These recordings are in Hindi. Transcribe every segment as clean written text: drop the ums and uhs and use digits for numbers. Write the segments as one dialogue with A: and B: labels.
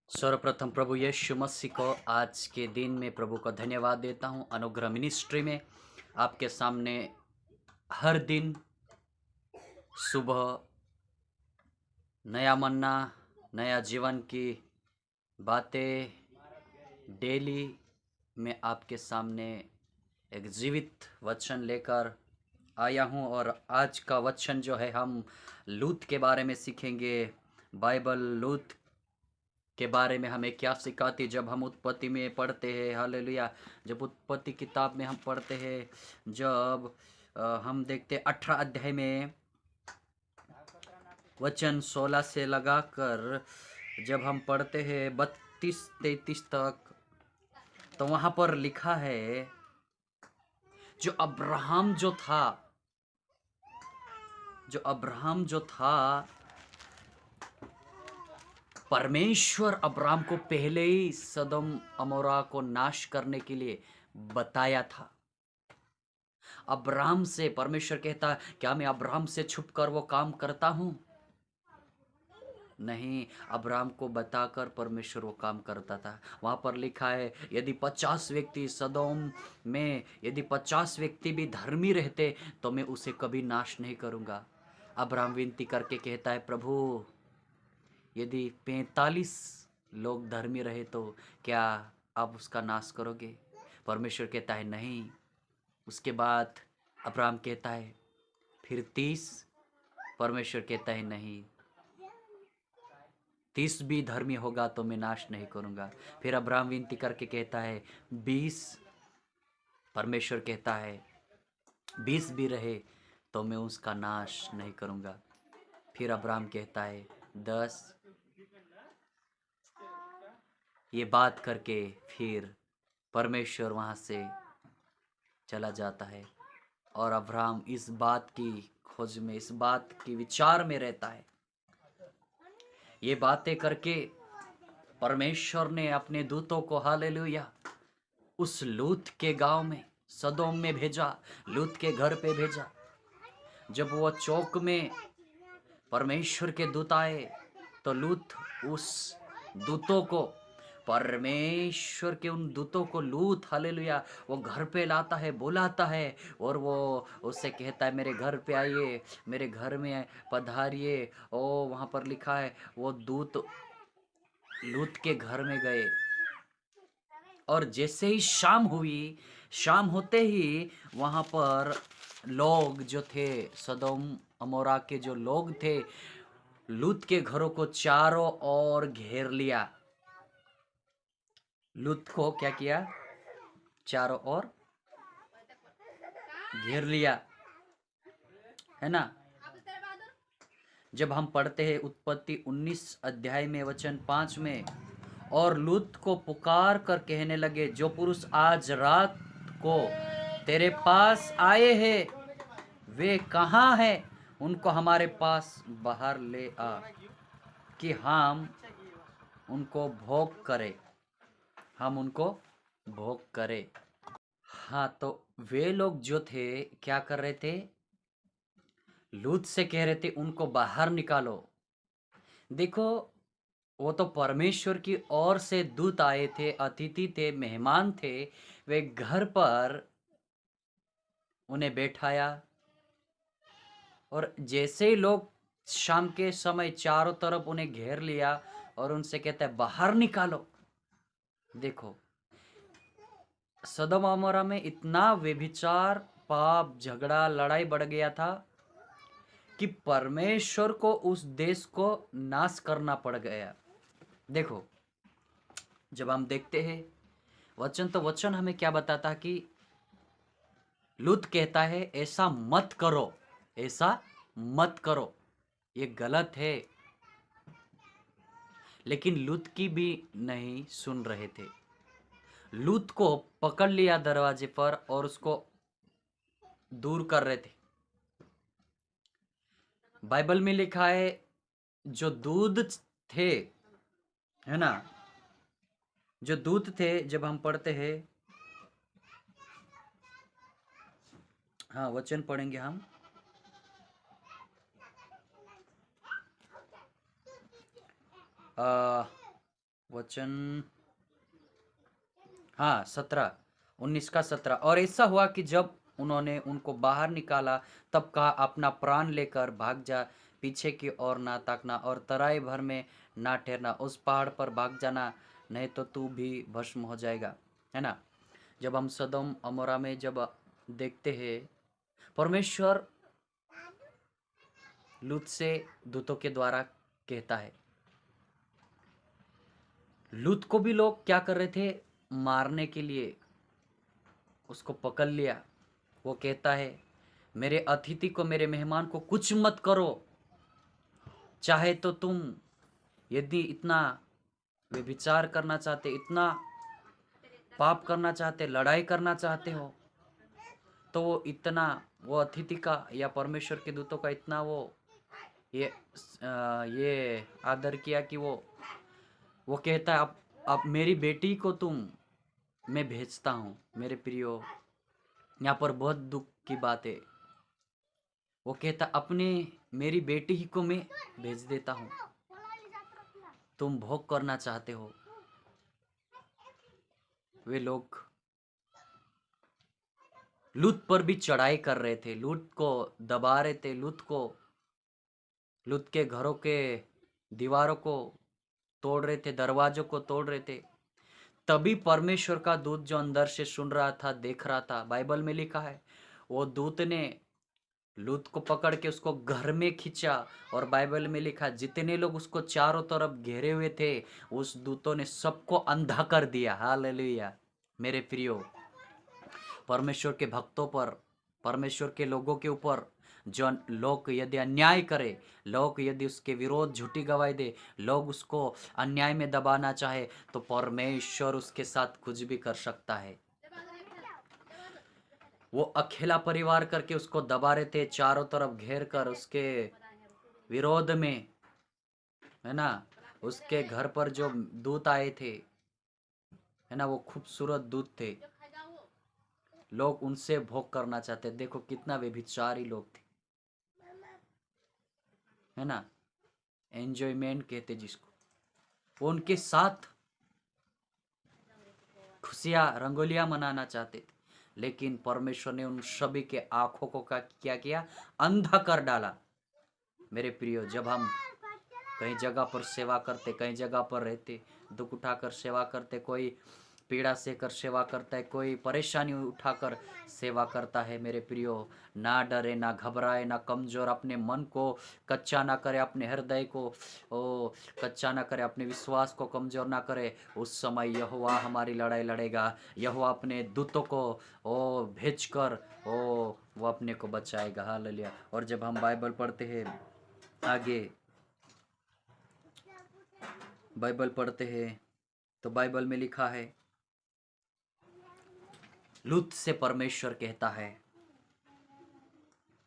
A: सर्वप्रथम प्रभु यीशु मसीह को आज के दिन में प्रभु को धन्यवाद देता हूँ। अनुग्रह मिनिस्ट्री में आपके सामने हर दिन सुबह नया मन्ना, नया जीवन की बातें डेली मैं आपके सामने एक जीवित वचन लेकर आया हूँ। और आज का वचन जो है, हम लूत के बारे में सीखेंगे। बाइबल लूत के बारे में हमें क्या सिखाती। जब हम उत्पत्ति में पढ़ते हैं, हालेलुया, जब उत्पत्ति किताब में हम पढ़ते हैं, जब हम देखते 18 अध्याय में वचन 16 से लगाकर जब हम पढ़ते हैं 32-33 तक, तो वहाँ पर लिखा है जो अब्राहम जो था, परमेश्वर अब्राहम को पहले ही सदम अमोरा को नाश करने के लिए बताया था। अब्राहम से परमेश्वर कहता, क्या मैं अब्राहम से छुपकर वो काम करता हूं? नहीं, अब्राहम को बताकर परमेश्वर वो काम करता था। वहां पर लिखा है, यदि 50 व्यक्ति सदोम में, यदि 50 व्यक्ति भी धर्मी रहते तो मैं उसे कभी नाश नहीं करूंगा। अब्राहम विनती करके कहता है, प्रभु यदि 45 लोग धर्मी रहे तो क्या आप उसका नाश करोगे? परमेश्वर कहता है नहीं। उसके बाद अब्राहम कहता है फिर 30। परमेश्वर कहता है नहीं, 30 भी धर्मी होगा तो मैं नाश नहीं करूंगा। फिर अब्राहम विनती करके कहता है 20। परमेश्वर कहता है 20 भी रहे तो मैं उसका नाश नहीं करूंगा। फिर अब्राहम कहता है 10। ये बात करके फिर परमेश्वर वहाँ से चला जाता है। और अब्राहम इस बात की खोज में, इस बात की विचार में रहता है। ये बातें करके परमेश्वर ने अपने दूतों को, हालेलुया, उस लूत के गांव में, सदोम में भेजा, लूत के घर पे भेजा। जब वो चौक में परमेश्वर के दूत आए तो लूत उस दूतों को, परमेश्वर के उन दूतों को लूत, हालेलुया, वो घर पे लाता है, बुलाता है और वो उससे कहता है मेरे घर पे आइए, मेरे घर में पधारिए। ओ वहाँ पर लिखा है वो दूत लूत के घर में गए और जैसे ही शाम हुई, शाम होते ही वहाँ पर लोग जो थे, सदोम अमोरा के जो लोग थे, लूत के घरों को चारों ओर घेर लिया। लूत को क्या किया? चारों ओर घेर लिया, है ना। जब हम पढ़ते हैं उत्पत्ति 19 अध्याय में वचन 5 में, और लूत को पुकार कर कहने लगे, जो पुरुष आज रात को तेरे पास आए हैं वे कहाँ हैं? उनको हमारे पास बाहर ले आ कि हम उनको भोग करें, हम उनको भोग करें। हाँ, तो वे लोग जो थे क्या कर रहे थे? लूत से कह रहे थे उनको बाहर निकालो। देखो, वो तो परमेश्वर की ओर से दूत आए थे, अतिथि थे, मेहमान थे। वे घर पर उन्हें बैठाया और जैसे ही लोग शाम के समय चारों तरफ उन्हें घेर लिया और उनसे कहता है बाहर निकालो। देखो, सदोम अमोरा में इतना व्यभिचार, पाप, झगड़ा, लड़ाई बढ़ गया था कि परमेश्वर को उस देश को नाश करना पड़ गया। देखो, जब हम देखते हैं वचन, तो वचन हमें क्या बताता कि लूत कहता है ऐसा मत करो, ऐसा मत करो, ये गलत है। लेकिन लूत की भी नहीं सुन रहे थे। लूत को पकड़ लिया दरवाजे पर और उसको दूर कर रहे थे। बाइबल में लिखा है जो दूध थे, है ना, जो दूत थे, जब हम पढ़ते हैं, हाँ वचन पढ़ेंगे हम। वचन, हाँ 17, 19 का 17। और ऐसा हुआ कि जब उन्होंने उनको बाहर निकाला तब कहा, अपना प्राण लेकर भाग जा, पीछे की ओर ना ताकना और तराई भर में ना ठहरना, उस पहाड़ पर भाग जाना, नहीं तो तू भी भस्म हो जाएगा। है ना। जब हम सदोम अमोरा में जब देखते हैं, परमेश्वर लूत से दूतों के द्वारा कहता है। लूत को भी लोग क्या कर रहे थे, मारने के लिए उसको पकड़ लिया। वो कहता है, मेरे अतिथि को, मेरे मेहमान को कुछ मत करो, चाहे तो तुम यदि इतना व्यभिचार करना चाहते, इतना पाप करना चाहते, लड़ाई करना चाहते हो, तो वो इतना, वो अतिथि का या परमेश्वर के दूतों का इतना वो ये आदर किया कि वो कहता है, अब मेरी बेटी को मैं भेजता हूँ। मेरे प्रियो, यहाँ पर बहुत दुख की बात है। वो कहता, मेरी बेटी ही को मैं भेज देता हूँ, तुम भोग करना चाहते हो। वे लोग लूत पर भी चढ़ाई कर रहे थे, लूत को दबा रहे थे, लूत के घरों के दीवारों को तोड़ रहे थे, दरवाजों को तोड़ रहे थे। तभी परमेश्वर का दूत जो अंदर से सुन रहा था, देख रहा था, बाइबल में लिखा है, वो दूत ने लूत को पकड़ के उसको घर में खींचा। और बाइबल में लिखा, जितने लोग उसको चारों तरफ घेरे हुए थे, उस दूतों ने सबको अंधा कर दिया। हालेलुया। मेरे प्रियो, परमेश्वर के भक्तों पर, परमेश्वर के लोगों के ऊपर जो लोग यदि अन्याय करे, लोग यदि उसके विरोध झूठी गवाही दे, लोग उसको अन्याय में दबाना चाहे, तो परमेश्वर उसके साथ कुछ भी कर सकता है। वो अकेला परिवार करके उसको दबा रहे थे, चारों तरफ घेर कर उसके विरोध में, है ना। उसके घर पर जो दूत आए थे, है ना, वो खूबसूरत दूत थे, लोग उनसे भोग करना चाहते। देखो कितना व्यभिचारी लोग थे, है ना, एंजॉयमेंट कहते जिसको। वो उनके साथ खुशियां, रंगोलियां मनाना चाहते थे, लेकिन परमेश्वर ने उन सभी के आंखों को क्या किया, अंधा कर डाला। मेरे प्रियो, जब हम कहीं जगह पर सेवा करते, कहीं जगह पर रहते, दुख उठाकर सेवा करते, कोई पीड़ा सेकर सेवा करता है, कोई परेशानी उठाकर सेवा करता है, मेरे प्रियो, ना डरे, ना घबराए, ना कमजोर, अपने मन को कच्चा ना करे, अपने हृदय को कच्चा ना करे, अपने विश्वास को कमजोर ना करे। उस समय यहोवा हमारी लड़ाई लड़ेगा। यहोवा अपने दूतों को भेजकर वो अपने को बचाएगा। हालेलुया। और जब हम बाइबल पढ़ते हैं, आगे बाइबल पढ़ते हैं, तो बाइबल में लिखा है, लूत से परमेश्वर कहता है,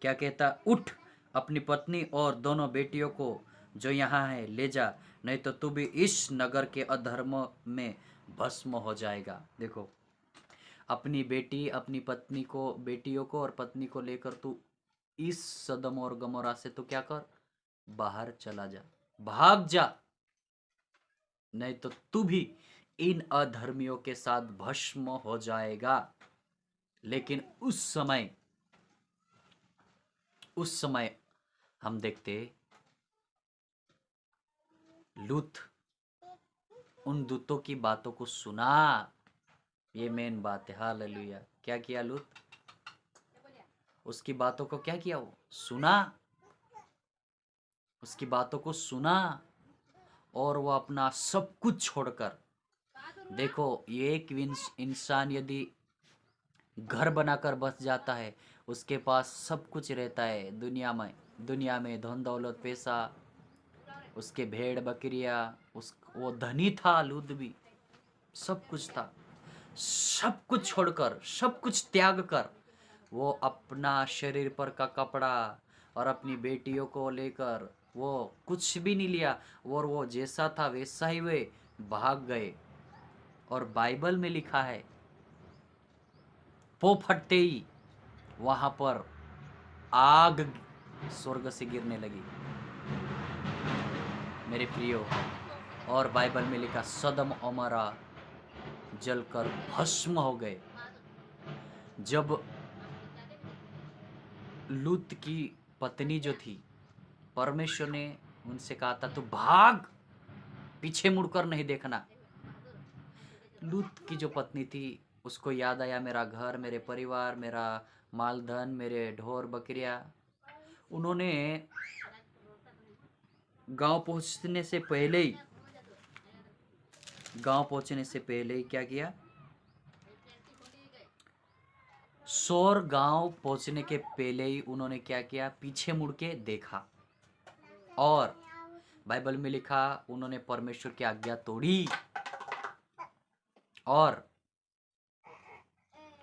A: क्या कहता, उठ, अपनी पत्नी और दोनों बेटियों को जो यहाँ है ले जा, नहीं तो तू भी इस नगर के अधर्म में भस्म हो जाएगा। देखो, अपनी बेटी, अपनी पत्नी को, बेटियों को और पत्नी को लेकर तू इस सदम और गमोरा से तू क्या कर, बाहर चला जा, भाग जा, नहीं तो तू भी इन अधर्मियों के साथ भस्म हो जाएगा। लेकिन उस समय हम देखते, लूत उन दूतों की बातों को सुना। ये मेन बात है। हालेलुया। क्या किया लूत, उसकी बातों को क्या किया, वो सुना, उसकी बातों को सुना, और वो अपना सब कुछ छोड़कर, देखो, ये एक इंसान यदि घर बनाकर बस जाता है, उसके पास सब कुछ रहता है दुनिया में धन दौलत, पैसा, उसके भेड़ बकरियां, वो धनी था, लूत भी, सब कुछ था, सब कुछ छोड़कर, सब कुछ त्याग कर, वो अपना शरीर पर का कपड़ा और अपनी बेटियों को लेकर वो कुछ भी नहीं लिया, और वो जैसा था वैसा ही वे भाग गए। और बाइबल में लिखा है, पो फटते ही वहां पर आग स्वर्ग से गिरने लगी। मेरे प्रियो, और बाइबल में लिखा सदम अमोरा जलकर भस्म हो गए। जब लूत की पत्नी जो थी, परमेश्वर ने उनसे कहा था तू भाग, पीछे मुड़कर नहीं देखना। लूत की जो पत्नी थी उसको याद आया मेरा घर, मेरे परिवार, मेरा माल धन, मेरे ढोर बकरियां। उन्होंने गांव पहुंचने से पहले ही क्या किया, सोर गांव पहुंचने के पहले ही उन्होंने क्या किया, पीछे मुड़ के देखा। और बाइबल में लिखा उन्होंने परमेश्वर की आज्ञा तोड़ी। और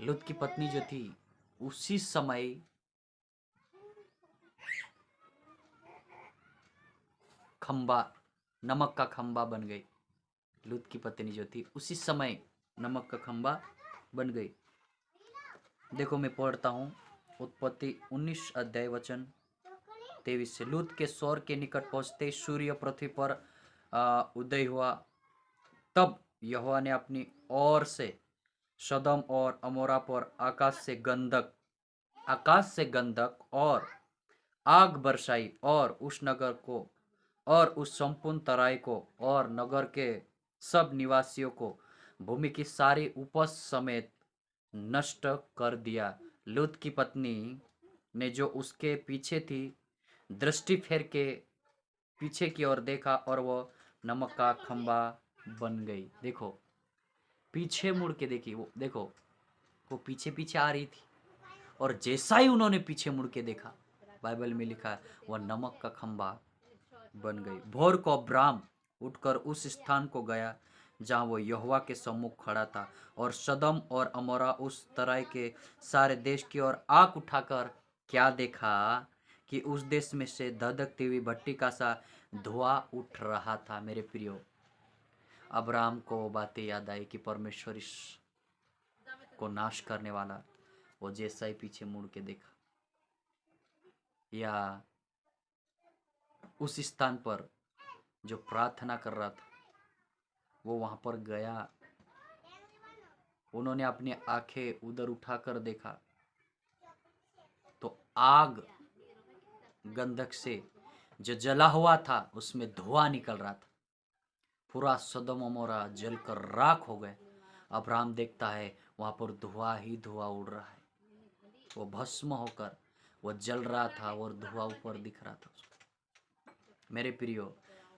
A: लूत की पत्नी जो थी उसी समय खंबा, नमक का खंबा बन गई। लूत की पत्नी जो थी उसी समय नमक का खंबा बन गई। देखो मैं पढ़ता हूँ, उत्पत्ति 19 अध्याय वचन 23 से। लूत के सौर के निकट पहुंचते सूर्य पृथ्वी पर उदय हुआ। तब यहोवा ने अपनी ओर से सदम और अमोरा पर आकाश से गंधक और आग बरसाई और उस नगर को और उस संपूर्ण तराई को और नगर के सब निवासियों को भूमि की सारी उपज समेत नष्ट कर दिया। लूत की पत्नी ने जो उसके पीछे थी दृष्टि फेर के पीछे की ओर देखा और वो नमक का खंबा बन गई। देखो पीछे मुड़ के देखी, वो देखो वो पीछे पीछे आ रही थी और जैसा ही उन्होंने पीछे मुड़ के देखा, बाइबल में लिखा है वह नमक का खंबा बन गई। भोर को अब्राम उठकर उस स्थान को गया जहाँ वो यहोवा के सम्मुख खड़ा था, और सदम और अमोरा उस तराई के सारे देश की ओर आंख उठाकर क्या देखा कि उस देश में से धधकती हुई भट्टी का सा धुआं उठ रहा था। मेरे प्रियो, अब्राम को बातें याद आई कि परमेश्वर इस को नाश करने वाला। वो जैसा ही पीछे मुड़ के देखा, या उस स्थान पर जो प्रार्थना कर रहा था वो वहां पर गया, उन्होंने अपनी आंखें उधर उठाकर देखा तो आग गंधक से जो जला हुआ था उसमें धुआं निकल रहा था। पूरा सदम अमोरा जलकर राख हो गए। अब्राहम देखता है वहां पर धुआं ही धुआं उड़ रहा है। वो भस्म होकर वो जल रहा था और धुआं ऊपर दिख रहा था। मेरे प्रियो,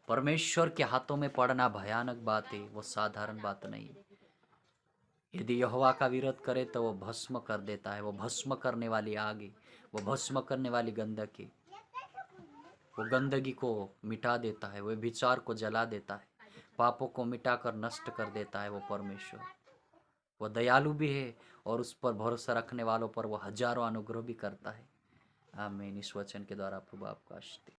A: परमेश्वर के हाथों में पड़ना भयानक बात है, वो साधारण बात नहीं है। यदि यहोवा का विरोध करे तो वो भस्म कर देता है। वो भस्म करने वाली आग है, वो भस्म करने वाली गंधक है। वो गंदगी को मिटा देता है, वो विचार को जला देता है, पापों को मिटाकर नष्ट कर देता है। वो परमेश्वर, वो दयालु भी है और उस पर भरोसा रखने वालों पर वो हजारों अनुग्रह भी करता है। आमीन। इस वचन के द्वारा प्रभु आपको आशीष दे।